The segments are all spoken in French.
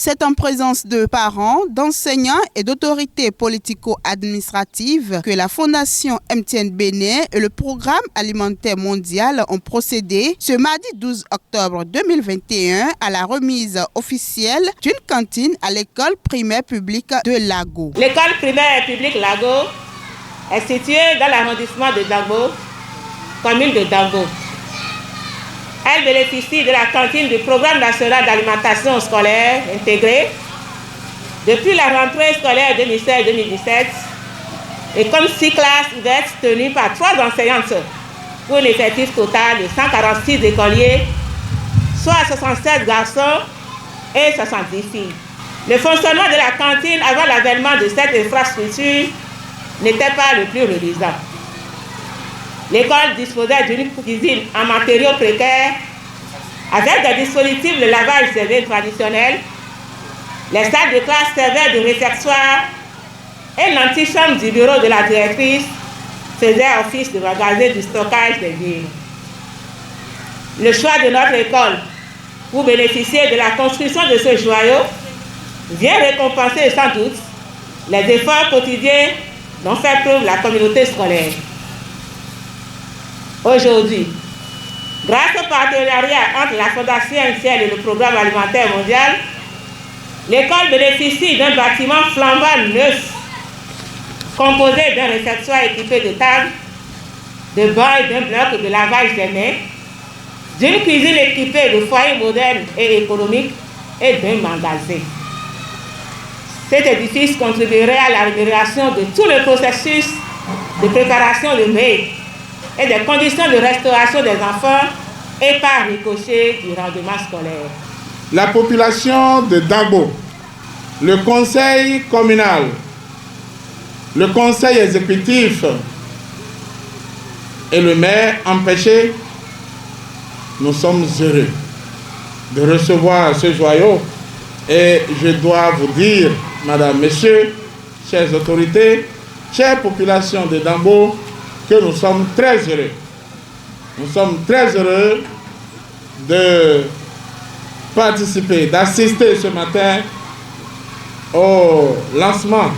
C'est en présence de parents, d'enseignants et d'autorités politico-administratives que la Fondation MTN Bénin et le Programme alimentaire mondial ont procédé ce mardi 12 octobre 2021 à la remise officielle d'une cantine à l'école primaire publique de Lago. L'école primaire publique Lago est située dans l'arrondissement de Dagbo, commune de Dagbo. Elle bénéficie de la cantine du Programme national d'alimentation scolaire intégrée depuis la rentrée scolaire 2016-2017 et comme 6 classes ouvertes tenues par 3 enseignantes pour un effectif total de 146 écoliers, soit 67 garçons et 70 filles. Le fonctionnement de la cantine avant l'avènement de cette infrastructure n'était pas le plus reluisant. L'école disposait d'une cuisine en matériaux précaires avec des dispositifs de lavage des mains traditionnels. Les salles de classe servaient de réfectoire et l'antichambre du bureau de la directrice faisait office de magasin du stockage des vivres. Le choix de notre école pour bénéficier de la construction de ce joyau vient récompenser sans doute les efforts quotidiens dont fait preuve la communauté scolaire. Aujourd'hui, grâce au partenariat entre la Fondation MTN et le Programme alimentaire mondial, l'école bénéficie d'un bâtiment flambant neuf, composé d'un réfectoire équipé de tables, de bancs et d'un bloc de lavage des mains, d'une cuisine équipée de foyers modernes et économiques et d'un magasin. Cet édifice contribuerait à l'amélioration de tout le processus de préparation de mets et des conditions de restauration des enfants et par ricochet du rendement scolaire. La population de Dagbo, le conseil communal, le conseil exécutif et le maire empêché, nous sommes heureux de recevoir ce joyau et je dois vous dire, madame, messieurs, chères autorités, chère population de Dagbo, que nous sommes très heureux. Nous sommes très heureux de participer, d'assister ce matin au lancement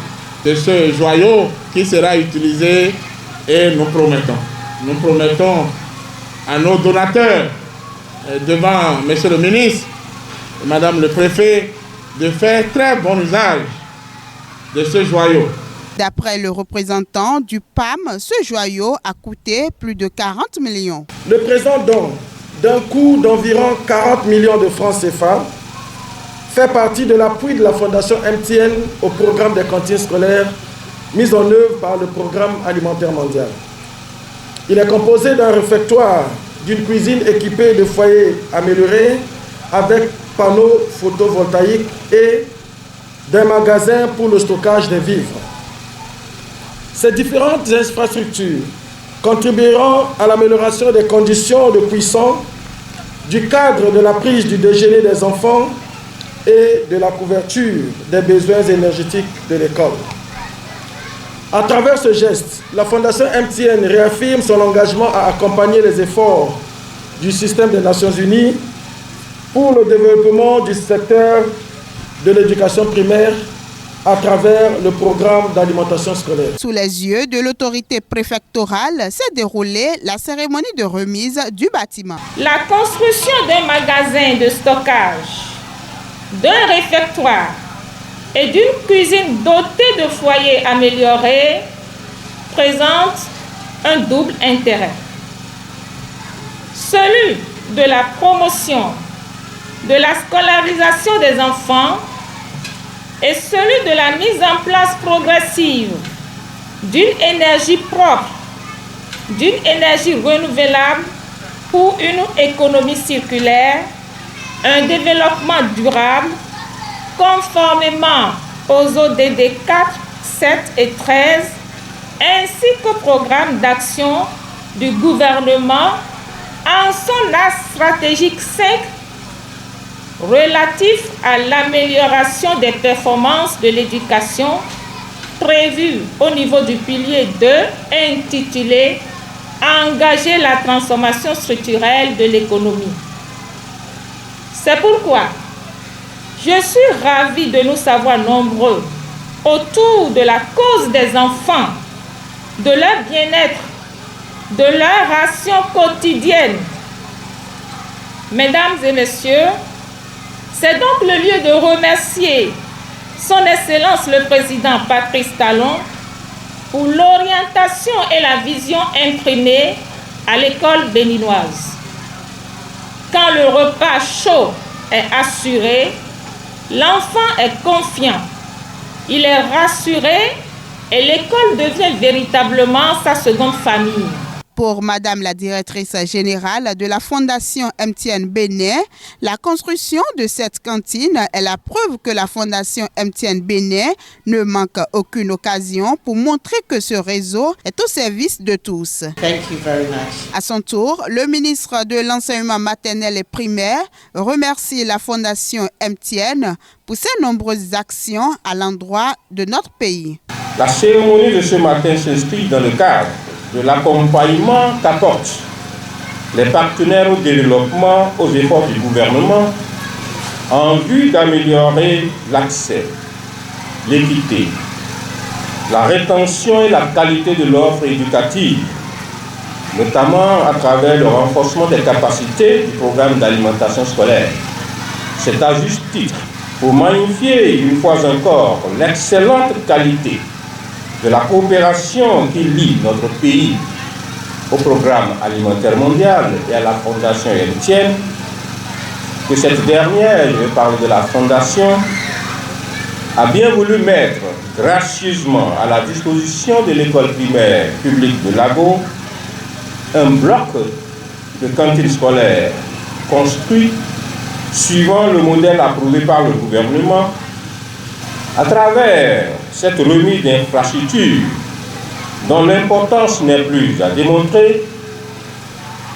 de ce joyau qui sera utilisé et nous promettons à nos donateurs devant monsieur le ministre et madame le préfet de faire très bon usage de ce joyau. D'après le représentant du PAM, ce joyau a coûté plus de 40 millions. Le présent don, d'un coût d'environ 40 millions de francs CFA, fait partie de l'appui de la Fondation MTN au programme des cantines scolaires mis en œuvre par le Programme alimentaire mondial. Il est composé d'un réfectoire, d'une cuisine équipée de foyers améliorés avec panneaux photovoltaïques et d'un magasin pour le stockage des vivres. Ces différentes infrastructures contribueront à l'amélioration des conditions de cuisson, du cadre de la prise du déjeuner des enfants et de la couverture des besoins énergétiques de l'école. À travers ce geste, la Fondation MTN réaffirme son engagement à accompagner les efforts du système des Nations Unies pour le développement du secteur de l'éducation primaire à travers le programme d'alimentation scolaire. Sous les yeux de l'autorité préfectorale s'est déroulée la cérémonie de remise du bâtiment. La construction d'un magasin de stockage, d'un réfectoire et d'une cuisine dotée de foyers améliorés présente un double intérêt. Celui de la promotion de la scolarisation des enfants et celui de la mise en place progressive d'une énergie propre, d'une énergie renouvelable pour une économie circulaire, un développement durable conformément aux ODD 4, 7 et 13, ainsi qu'au programme d'action du gouvernement en son axe stratégique 5 relatif à l'amélioration des performances de l'éducation prévu au niveau du pilier 2 intitulé « Engager la transformation structurelle de l'économie ». C'est pourquoi Je suis ravie de nous savoir nombreux autour de la cause des enfants, de leur bien-être, de leur ration quotidienne. Mesdames et messieurs, c'est donc le lieu de remercier Son Excellence le Président Patrice Talon pour l'orientation et la vision imprimée à l'école béninoise. Quand le repas chaud est assuré, l'enfant est confiant, il est rassuré et l'école devient véritablement sa seconde famille. Pour Madame la directrice générale de la Fondation MTN Bénin, la construction de cette cantine est la preuve que la Fondation MTN Bénin ne manque aucune occasion pour montrer que ce réseau est au service de tous. Thank you very much. À son tour, le ministre de l'Enseignement maternel et primaire remercie la Fondation MTN pour ses nombreuses actions à l'endroit de notre pays. La cérémonie de ce matin s'inscrit dans le cadre de l'accompagnement qu'apportent les partenaires au développement aux efforts du gouvernement en vue d'améliorer l'accès, l'équité, la rétention et la qualité de l'offre éducative, notamment à travers le renforcement des capacités du programme d'alimentation scolaire. C'est à juste titre pour magnifier une fois encore l'excellente qualité de la coopération qui lie notre pays au programme alimentaire mondial et à la Fondation MTN, que cette dernière, je vais parler de la Fondation, a bien voulu mettre gracieusement à la disposition de l'école primaire publique de Lago un bloc de cantine scolaire construit suivant le modèle approuvé par le gouvernement. À travers cette remise d'infrastructures dont l'importance n'est plus à démontrer,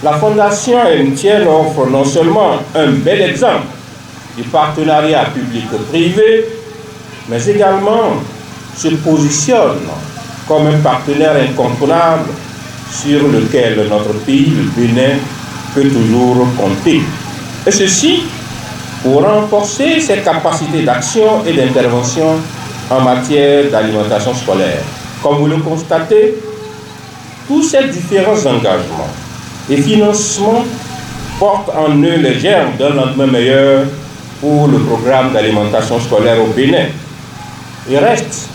la Fondation MTN offre non seulement un bel exemple du partenariat public-privé, mais également se positionne comme un partenaire incontournable sur lequel notre pays, le Bénin, peut toujours compter. Et ceci pour renforcer ses capacités d'action et d'intervention en matière d'alimentation scolaire. Comme vous le constatez, tous ces différents engagements et financements portent en eux les germes d'un lendemain meilleur pour le programme d'alimentation scolaire au Bénin. Ils restent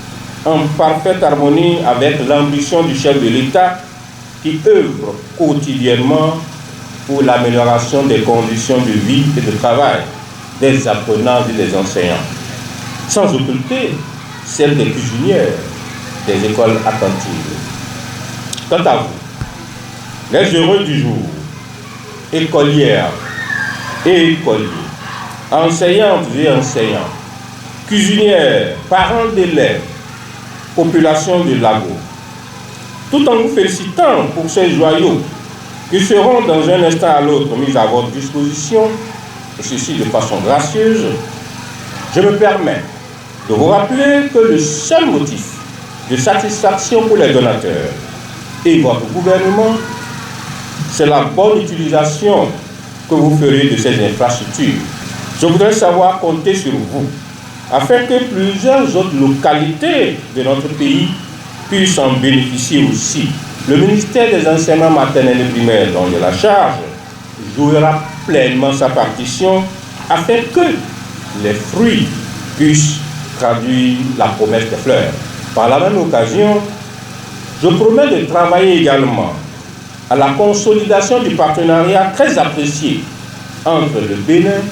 en parfaite harmonie avec l'ambition du chef de l'État qui œuvre quotidiennement pour l'amélioration des conditions de vie et de travail des apprenants et des enseignants, sans occulter celle des cuisinières des écoles attentives. Quant à vous, les heureux du jour, écolières et écoliers, enseignantes et enseignants, cuisinières, parents d'élèves, population de Lago, tout en vous félicitant pour ces joyaux qui seront dans un instant à l'autre mis à votre disposition, et ceci de façon gracieuse, je me permets de vous rappeler que le seul motif de satisfaction pour les donateurs et votre gouvernement, c'est la bonne utilisation que vous ferez de ces infrastructures. Je voudrais savoir compter sur vous, afin que plusieurs autres localités de notre pays puissent en bénéficier aussi. Le ministère des Enseignements maternels et primaires, dont j'ai la charge, jouera pleinement sa partition afin que les fruits puissent traduire la promesse des fleurs. Par la même occasion, je promets de travailler également à la consolidation du partenariat très apprécié entre le Bénin,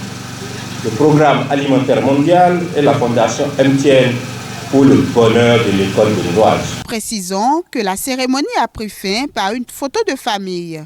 le programme alimentaire mondial et la Fondation MTN pour le bonheur de l'école béninoise. Précisons que la cérémonie a pris fin par une photo de famille.